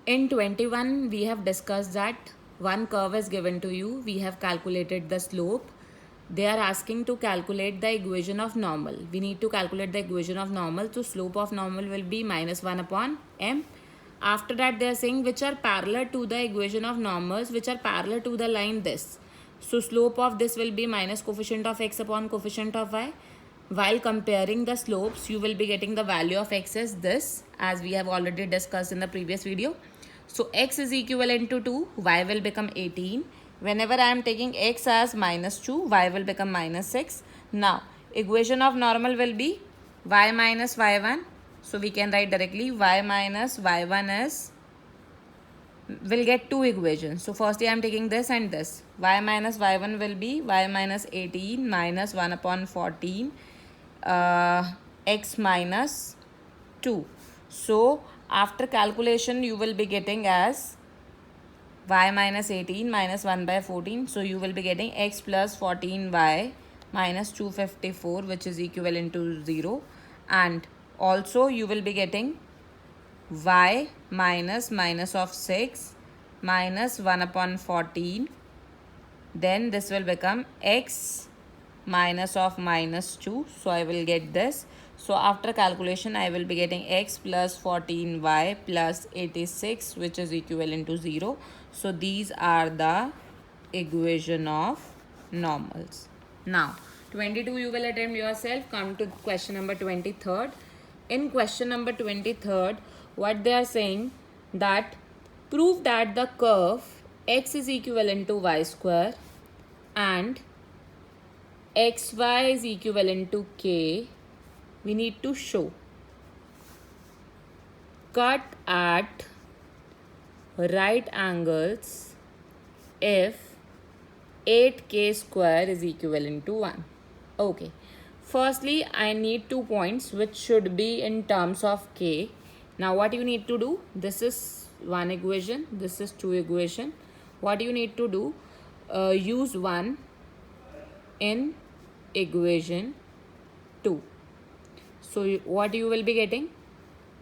In 21, we have discussed that one curve is given to you. We have calculated the slope. They are asking to calculate the equation of normal. We need to calculate the equation of normal. So slope of normal will be minus 1 upon m. After that, they are saying which are parallel to the equation of normals, which are parallel to the line this. So slope of this will be minus coefficient of x upon coefficient of y. While comparing the slopes, you will be getting the value of x as this, as we have already discussed in the previous video. So x is equivalent to 2, y will become 18. Whenever I am taking x as minus 2, y will become minus 6. Now, equation of normal will be y minus y1. So we can write directly y minus y1 is, will get two equations. So firstly I am taking this and this. Y minus y1 will be y minus 18 minus 1 upon 14 x minus 2. So after calculation you will be getting as y minus 18 minus 1 by 14. So you will be getting x plus 14y minus 254, which is equivalent to 0. And also you will be getting y minus minus of 6 minus 1 upon 14. Then this will become x minus of minus 2. So I will get this. So after calculation I will be getting x plus 14y plus 86, which is equivalent to 0. So these are the equation of normals. Now 22 you will attempt yourself. Come to question number 23rd. In question number 23rd, what they are saying, that prove that the curve x is equivalent to y square and xy is equivalent to k. We need to show cut at right angles if 8k square is equivalent to 1. Okay. Firstly, I need 2 points which should be in terms of k. Now what you need to do, this is one equation, this is two equation. What you need to do, use 1 in equation 2. So what you will be getting,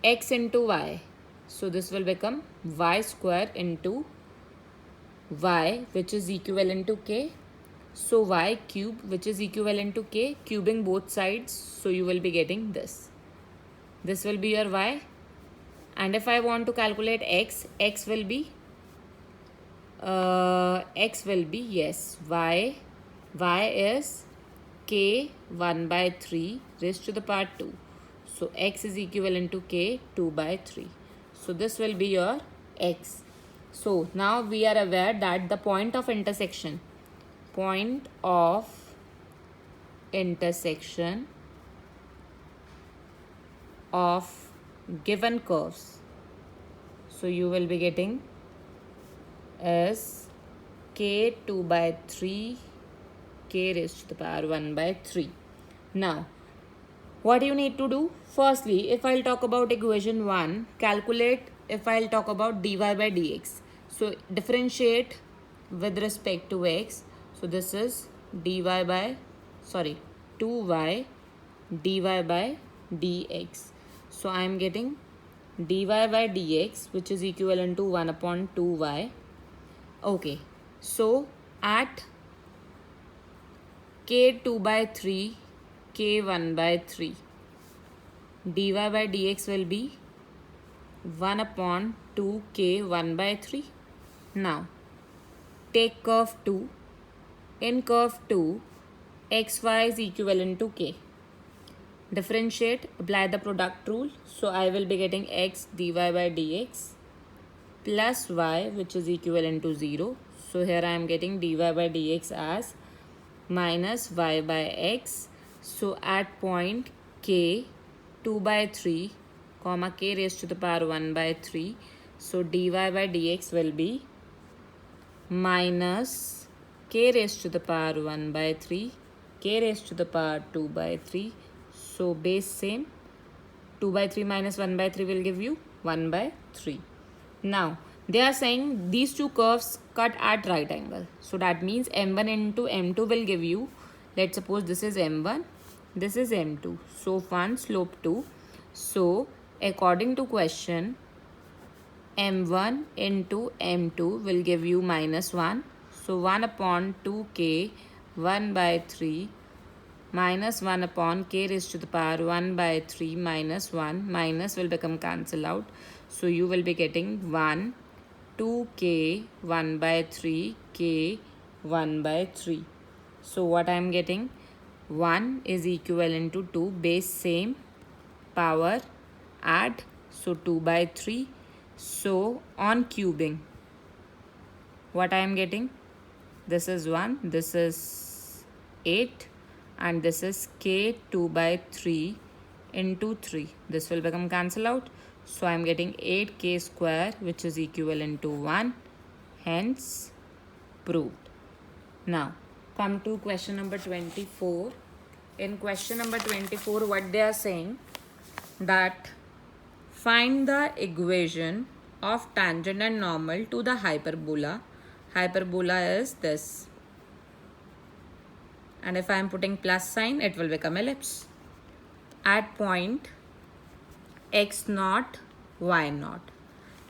x into y. So this will become y square into y, which is equivalent to k. So y cube, which is equivalent to k, cubing both sides. So you will be getting this. This will be your y. And if I want to calculate x, x will be yes, y is k 1 by 3 raised to the power 2. So x is equivalent to k 2 by 3. So this will be your x. So now we are aware that the point of intersection of given curves, so you will be getting is k 2 by 3 k raised to the power 1 by 3. Now what you need to do, firstly if I'll talk about equation 1, calculate if I'll talk about dy by dx. So differentiate with respect to x. So this is 2y dy by dx. So I am getting dy by dx, which is equivalent to 1 upon 2y. Okay, so at k 2 by 3 k 1 by 3, dy by dx will be 1 upon 2 k 1 by 3. Now take curve 2. In curve 2, xy is equivalent to k. Differentiate, apply the product rule. So I will be getting x dy by dx plus y, which is equivalent to 0. So here I am getting dy by dx as minus y by x. So at point k 2 by 3 comma k raised to the power 1 by 3. So dy by dx will be minus k raised to the power 1 by 3 k raised to the power 2 by 3. So base same, 2 by 3 minus 1 by 3 will give you 1 by 3. Now they are saying these two curves cut at right angle. So that means m1 into m2 will give you, let's suppose this is m1, this is m2. So 1 slope 2. So according to question, m1 into m2 will give you minus 1. So 1 upon 2k 1 by 3 minus 1 upon k raised to the power 1 by 3 minus 1 minus will become cancel out. So you will be getting 1 2k 1 by 3 k 1 by 3. So what I am getting, 1 is equivalent to 2, base same, power add, so 2 by 3. So on cubing, what I am getting, this is 1, this is 8, and this is k 2 by 3 into 3. This will become cancel out. So I am getting 8k square, which is equivalent to 1. Hence proved. Now come to question number 24. In question number 24, what they are saying, that find the equation of tangent and normal to the hyperbola. Hyperbola is this, and if I am putting plus sign, it will become ellipse at point x naught y naught.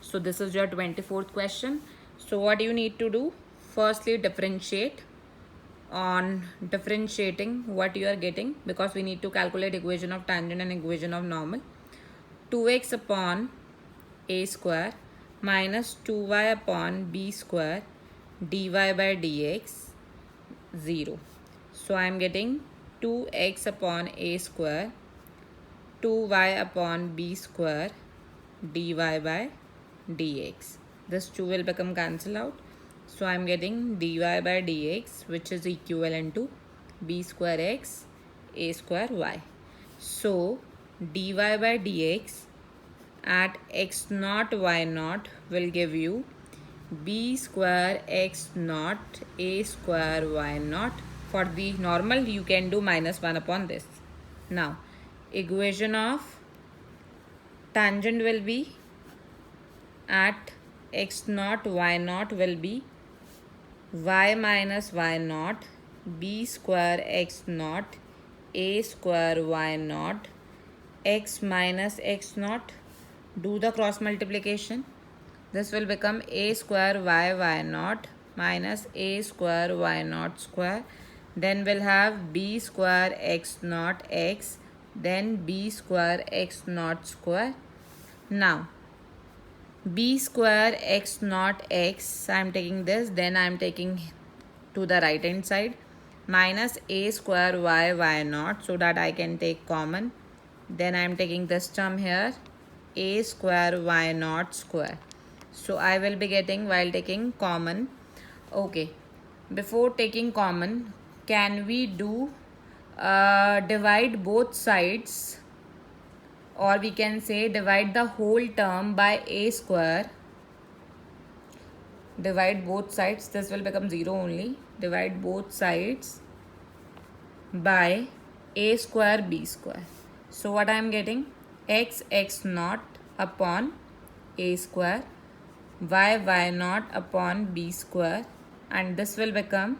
So this is your 24th question. So what you need to do, firstly differentiate. On differentiating, what you are getting, because we need to calculate equation of tangent and equation of normal, 2x upon a square minus 2y upon b square dy by dx 0. So I am getting 2x upon a square 2y upon b square dy by dx. This 2 will become cancel out. So I am getting dy by dx, which is equivalent to b square x a square y. So dy by dx at x naught y naught will give you b square x naught a square y naught. For the normal, you can do minus 1 upon this. Now equation of tangent will be at x naught y naught will be y minus y naught b square x naught a square y naught x minus x naught. Do the cross multiplication. This will become a square y naught minus a square y naught square. Then we'll have b square x naught x, then b square x naught square. Now b square x naught x, I am taking this, then I am taking to the right hand side, minus a square y naught, so that I can take common. Then I am taking this term here, a square y naught square. So I will be getting, while taking common, okay, before taking common, can we do divide both sides, or we can say divide the whole term by a square. Divide both sides, this will become 0 only. Divide both sides by a square b square. So what I am getting, x naught upon a square y naught upon b square, and this will become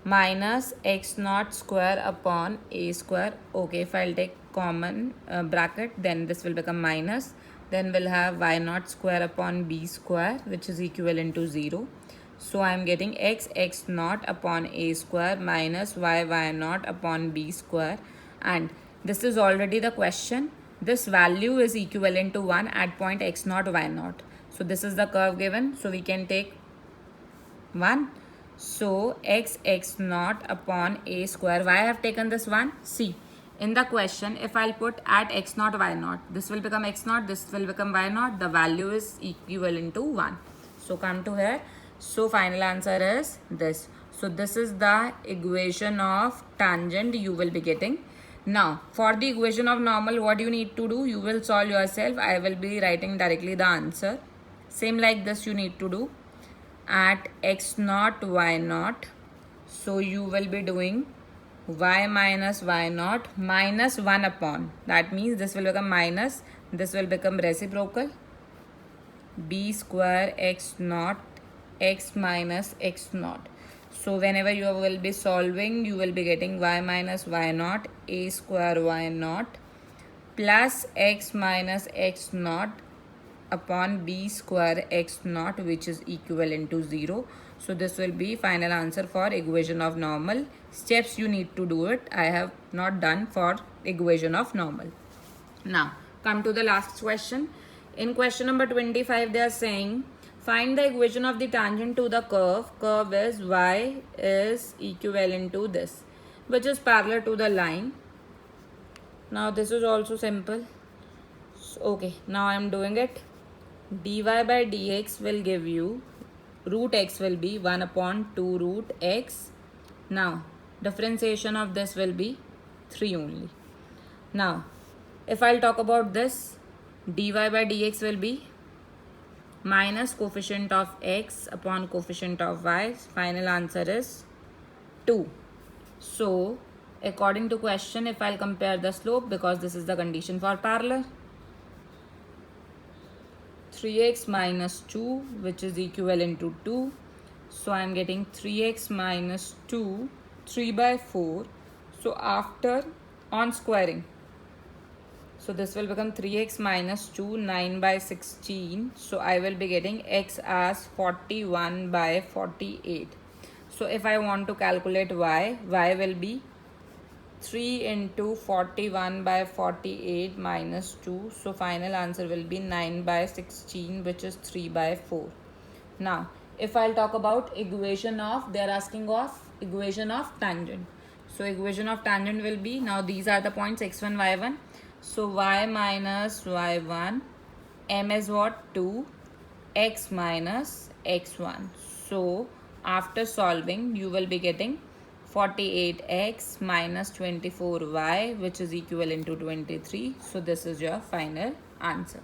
minus x naught square upon a square. Okay, if I'll take common bracket, then this will become minus. Then we'll have y naught square upon b square, which is equivalent to 0. So I am getting x naught upon a square minus y naught upon b square, and this is already the question. This value is equivalent to 1 at point x naught y naught. So this is the curve given, so we can take 1. So x naught upon a square. Why I have taken this 1? See, in the question, if I'll put at x naught y naught, this will become x naught, this will become y naught. The value is equivalent to 1. So come to here. So final answer is this. So this is the equation of tangent you will be getting. Now for the equation of normal, what you need to do, you will solve yourself. I will be writing directly the answer. Same like this you need to do. At x naught y naught, so you will be doing y minus y naught minus 1 upon, that means this will become minus, this will become reciprocal, b square x naught x minus x naught. So whenever you will be solving, you will be getting y minus y naught a square y naught plus x minus x naught upon b square x naught, which is equivalent to 0. So this will be final answer for equation of normal. Steps you need to do it. I have not done for equation of normal. Now come to the last question. In question number 25, they are saying find the equation of the tangent to the curve. Curve is y is equivalent to this, which is parallel to the line. Now this is also simple. So, okay, now I am doing it. Dy by dx will give you, root x will be 1 upon 2 root x. Now differentiation of this will be 3 only. Now if I'll talk about this, dy by dx will be minus coefficient of x upon coefficient of y. Final answer is 2. So according to question, if I'll compare the slope, because this is the condition for parallel, 3x minus 2, which is equivalent to 2. So I am getting 3x minus 2, 3 by 4. So after on squaring, so this will become 3x minus 2, 9 by 16. So I will be getting x as 41 by 48. So if I want to calculate y will be 3 into 41 by 48 minus 2. So final answer will be 9 by 16, which is 3 by 4. Now if I'll talk about equation of, they are asking of equation of tangent. So equation of tangent will be, now these are the points x1, y1. So y minus y1, m is what? 2, x minus x1. So after solving, you will be getting 48x minus 24y, which is equivalent to 23. So this is your final answer.